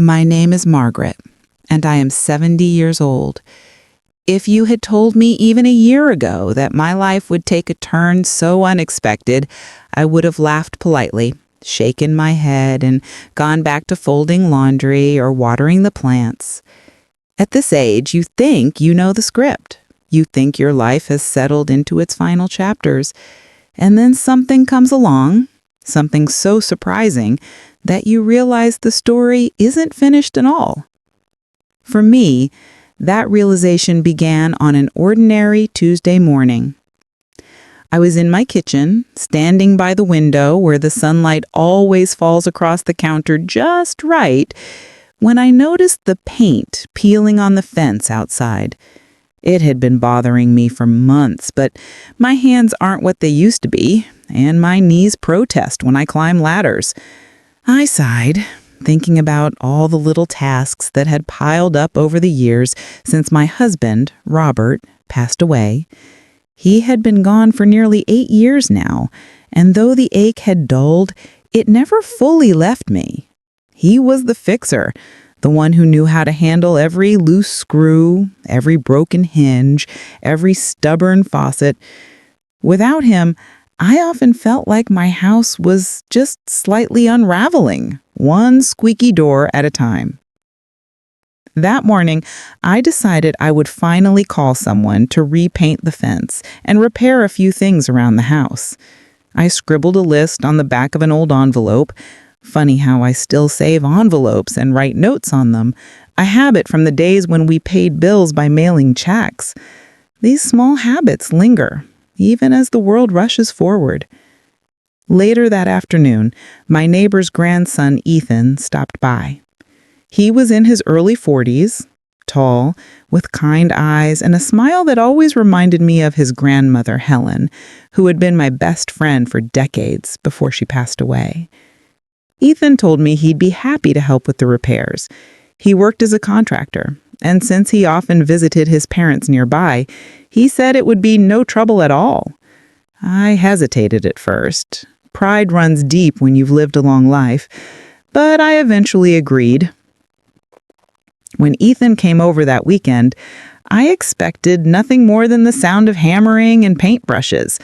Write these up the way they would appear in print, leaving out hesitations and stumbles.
My name is Margaret, and I am 70 years old. If you had told me even a year ago that my life would take a turn so unexpected, I would have laughed politely, shaken my head, and gone back to folding laundry or watering the plants. At this age, you think you know the script. You think your life has settled into its final chapters. And then something comes along, something so surprising, that you realize the story isn't finished at all. For me, that realization began on an ordinary Tuesday morning. I was in my kitchen, standing by the window where the sunlight always falls across the counter just right, when I noticed the paint peeling on the fence outside. It had been bothering me for months, but my hands aren't what they used to be, and my knees protest when I climb ladders. I sighed, thinking about all the little tasks that had piled up over the years since my husband, Robert, passed away. He had been gone for nearly 8 years now, and though the ache had dulled, it never fully left me. He was the fixer, the one who knew how to handle every loose screw, every broken hinge, every stubborn faucet. Without him, I often felt like my house was just slightly unraveling, one squeaky door at a time. That morning, I decided I would finally call someone to repaint the fence and repair a few things around the house. I scribbled a list on the back of an old envelope. Funny how I still save envelopes and write notes on them, a habit from the days when we paid bills by mailing checks. These small habits linger, even as the world rushes forward. Later that afternoon, my neighbor's grandson, Ethan, stopped by. He was in his early 40s, tall, with kind eyes and a smile that always reminded me of his grandmother, Helen, who had been my best friend for decades before she passed away. Ethan told me he'd be happy to help with the repairs. He worked as a contractor, and since he often visited his parents nearby, he said it would be no trouble at all. I hesitated at first. Pride runs deep when you've lived a long life, but I eventually agreed. When Ethan came over that weekend, I expected nothing more than the sound of hammering and paintbrushes.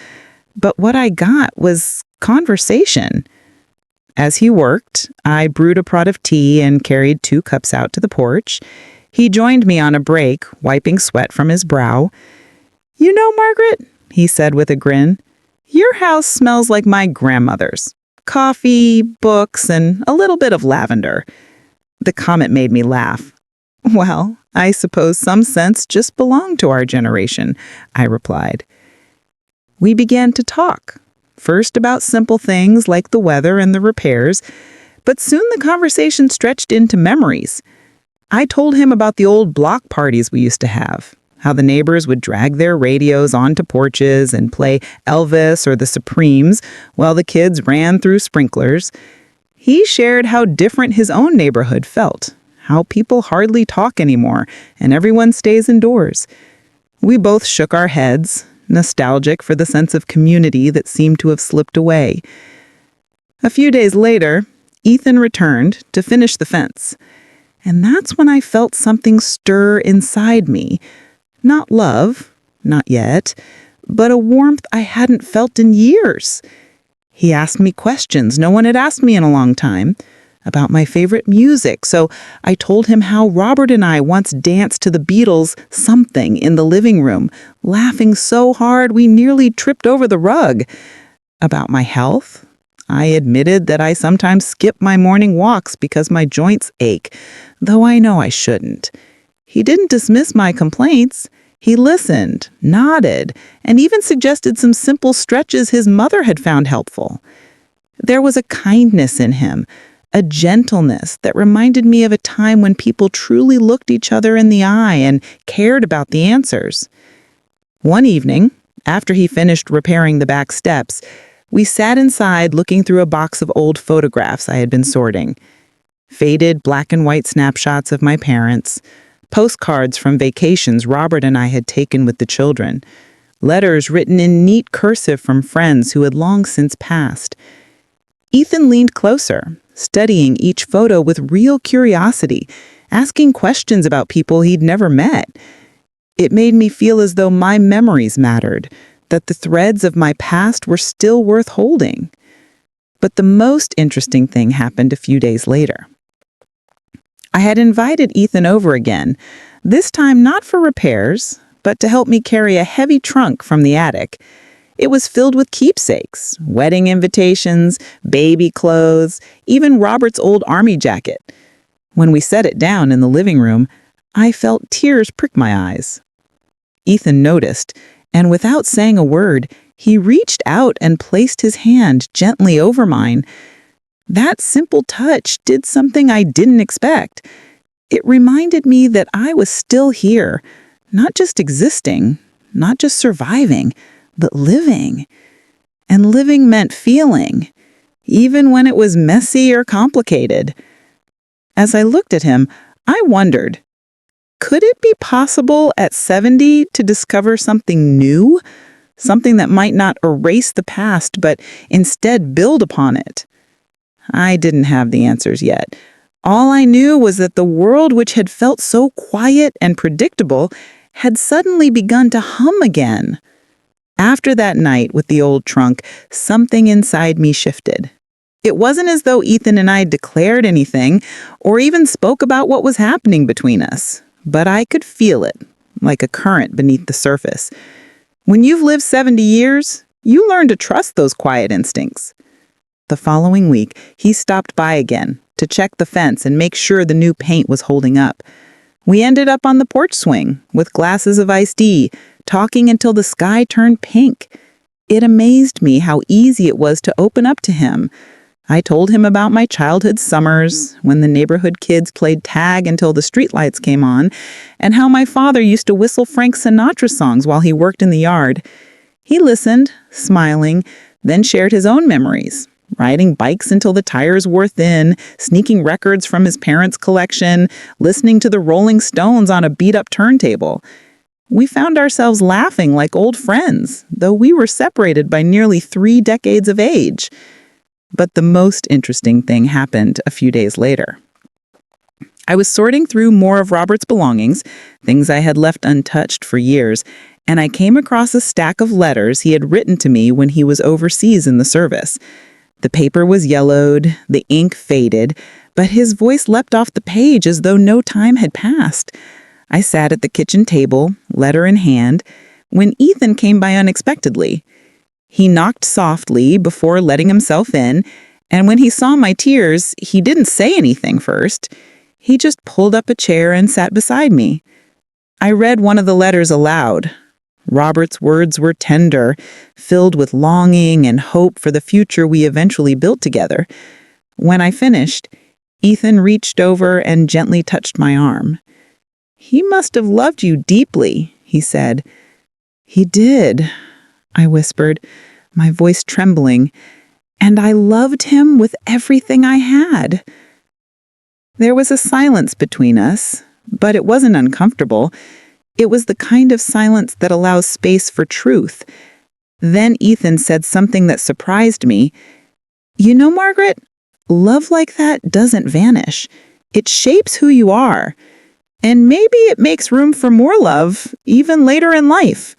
But what I got was conversation. As he worked, I brewed a pot of tea and carried 2 cups out to the porch. He joined me on a break, wiping sweat from his brow. "You know, Margaret," he said with a grin, "your house smells like my grandmother's. Coffee, books, and a little bit of lavender." The comment made me laugh. "Well, I suppose some scents just belong to our generation," I replied. We began to talk. First about simple things like the weather and the repairs, but soon the conversation stretched into memories. I told him about the old block parties we used to have, how the neighbors would drag their radios onto porches and play Elvis or the Supremes while the kids ran through sprinklers. He shared how different his own neighborhood felt, how people hardly talk anymore and everyone stays indoors. We both shook our heads, nostalgic for the sense of community that seemed to have slipped away. A few days later, Ethan returned to finish the fence. And that's when I felt something stir inside me. Not love, not yet, but a warmth I hadn't felt in years. He asked me questions no one had asked me in a long time, about my favorite music, so I told him how Robert and I once danced to the Beatles' Something in the living room, laughing so hard we nearly tripped over the rug. About my health, I admitted that I sometimes skip my morning walks because my joints ache, though I know I shouldn't. He didn't dismiss my complaints. He listened, nodded, and even suggested some simple stretches his mother had found helpful. There was a kindness in him, a gentleness that reminded me of a time when people truly looked each other in the eye and cared about the answers. One evening, after he finished repairing the back steps, we sat inside looking through a box of old photographs I had been sorting. Faded black and white snapshots of my parents, postcards from vacations Robert and I had taken with the children, letters written in neat cursive from friends who had long since passed. Ethan leaned closer, studying each photo with real curiosity, asking questions about people he'd never met. It made me feel as though my memories mattered, that the threads of my past were still worth holding. But the most interesting thing happened a few days later. I had invited Ethan over again, this time not for repairs, but to help me carry a heavy trunk from the attic. It was filled with keepsakes, wedding invitations, baby clothes, even Robert's old army jacket. When we set it down in the living room, I felt tears prick my eyes. Ethan noticed, and without saying a word, he reached out and placed his hand gently over mine. That simple touch did something I didn't expect. It reminded me that I was still here, not just existing, not just surviving, but living. And living meant feeling, even when it was messy or complicated. As I looked at him, I wondered, could it be possible at 70 to discover something new? Something that might not erase the past, but instead build upon it? I didn't have the answers yet. All I knew was that the world which had felt so quiet and predictable had suddenly begun to hum again. After that night with the old trunk, something inside me shifted. It wasn't as though Ethan and I declared anything or even spoke about what was happening between us, but I could feel it, like a current beneath the surface. When you've lived 70 years, you learn to trust those quiet instincts. The following week, he stopped by again to check the fence and make sure the new paint was holding up. We ended up on the porch swing with glasses of iced tea, talking until the sky turned pink. It amazed me how easy it was to open up to him. I told him about my childhood summers, when the neighborhood kids played tag until the streetlights came on, and how my father used to whistle Frank Sinatra songs while he worked in the yard. He listened, smiling, then shared his own memories, riding bikes until the tires wore thin, sneaking records from his parents' collection, listening to the Rolling Stones on a beat-up turntable. We found ourselves laughing like old friends, though we were separated by nearly 3 decades of age. But the most interesting thing happened a few days later. I was sorting through more of Robert's belongings, things I had left untouched for years, and I came across a stack of letters he had written to me when he was overseas in the service. The paper was yellowed, the ink faded, but his voice leapt off the page as though no time had passed. I sat at the kitchen table, letter in hand, when Ethan came by unexpectedly. He knocked softly before letting himself in, and when he saw my tears, he didn't say anything first. He just pulled up a chair and sat beside me. I read one of the letters aloud. Robert's words were tender, filled with longing and hope for the future we eventually built together. When I finished, Ethan reached over and gently touched my arm. "He must have loved you deeply," he said. "He did," I whispered, my voice trembling, "and I loved him with everything I had." There was a silence between us, but it wasn't uncomfortable. It was the kind of silence that allows space for truth. Then Ethan said something that surprised me. "You know, Margaret, love like that doesn't vanish. It shapes who you are. And maybe it makes room for more love, even later in life."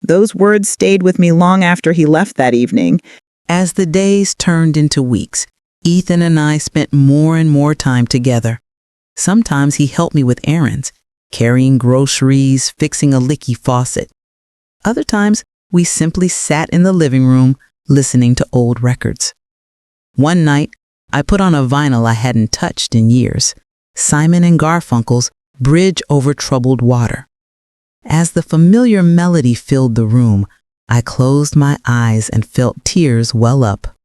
Those words stayed with me long after he left that evening. As the days turned into weeks, Ethan and I spent more and more time together. Sometimes he helped me with errands, carrying groceries, fixing a leaky faucet. Other times, we simply sat in the living room, listening to old records. One night, I put on a vinyl I hadn't touched in years, Simon and Garfunkel's Bridge Over Troubled Water. As the familiar melody filled the room, I closed my eyes and felt tears well up.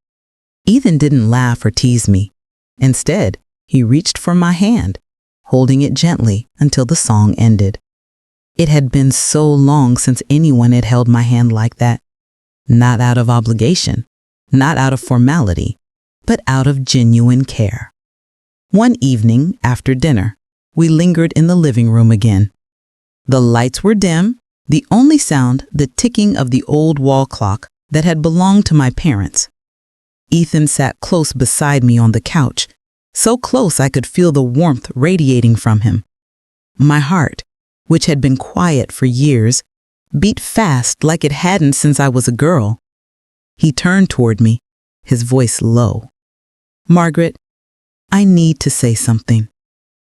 Ethan didn't laugh or tease me. Instead, he reached for my hand, holding it gently until the song ended. It had been so long since anyone had held my hand like that. Not out of obligation, not out of formality, but out of genuine care. One evening after dinner, we lingered in the living room again. The lights were dim, the only sound the ticking of the old wall clock that had belonged to my parents. Ethan sat close beside me on the couch, so close I could feel the warmth radiating from him. My heart, which had been quiet for years, beat fast like it hadn't since I was a girl. He turned toward me, his voice low. "Margaret, I need to say something.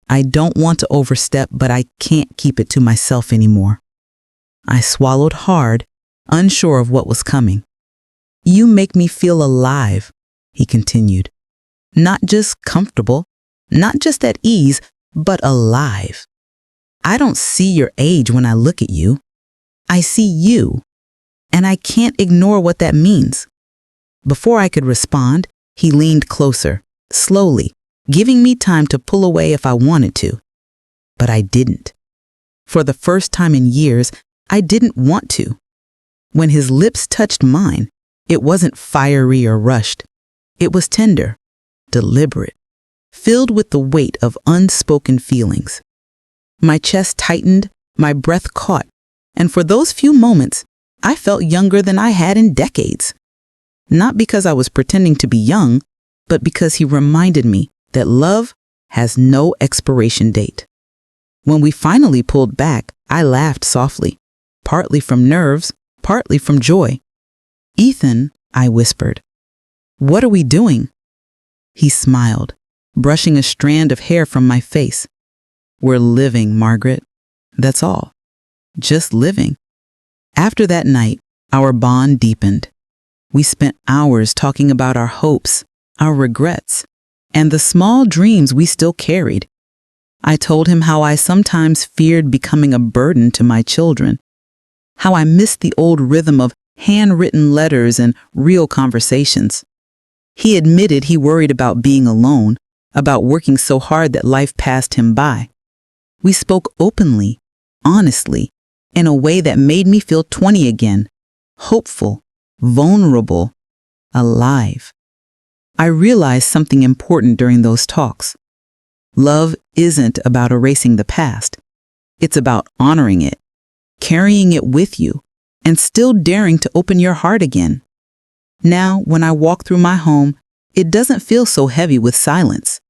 I don't want to overstep, but I can't keep it to myself anymore." I swallowed hard, unsure of what was coming. "You make me feel alive," he continued. "Not just comfortable, not just at ease, but alive. I don't see your age when I look at you. I see you, and I can't ignore what that means." Before I could respond, he leaned closer, slowly, giving me time to pull away if I wanted to. But I didn't. For the first time in years, I didn't want to. When his lips touched mine, it wasn't fiery or rushed. It was tender, deliberate, filled with the weight of unspoken feelings. My chest tightened, my breath caught, and for those few moments, I felt younger than I had in decades. Not because I was pretending to be young, but because he reminded me that love has no expiration date. When we finally pulled back, I laughed softly, partly from nerves, partly from joy. "Ethan," I whispered, "what are we doing?" He smiled, brushing a strand of hair from my face. "We're living, Margaret. That's all. Just living." After that night, our bond deepened. We spent hours talking about our hopes, our regrets, and the small dreams we still carried. I told him how I sometimes feared becoming a burden to my children, how I missed the old rhythm of handwritten letters and real conversations. He admitted he worried about being alone, about working so hard that life passed him by. We spoke openly, honestly, in a way that made me feel 20 again, hopeful, vulnerable, alive. I realized something important during those talks. Love isn't about erasing the past. It's about honoring it, carrying it with you, and still daring to open your heart again. Now, when I walk through my home, it doesn't feel so heavy with silence.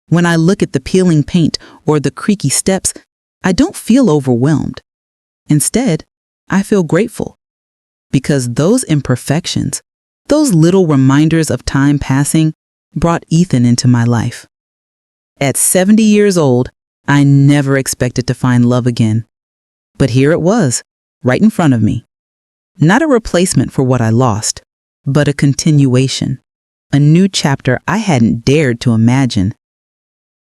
When I look at the peeling paint or the creaky steps, I don't feel overwhelmed. Instead, I feel grateful. Because those imperfections, those little reminders of time passing, brought Ethan into my life. At 70 years old, I never expected to find love again. But here it was, right in front of me. Not a replacement for what I lost, but a continuation, a new chapter I hadn't dared to imagine.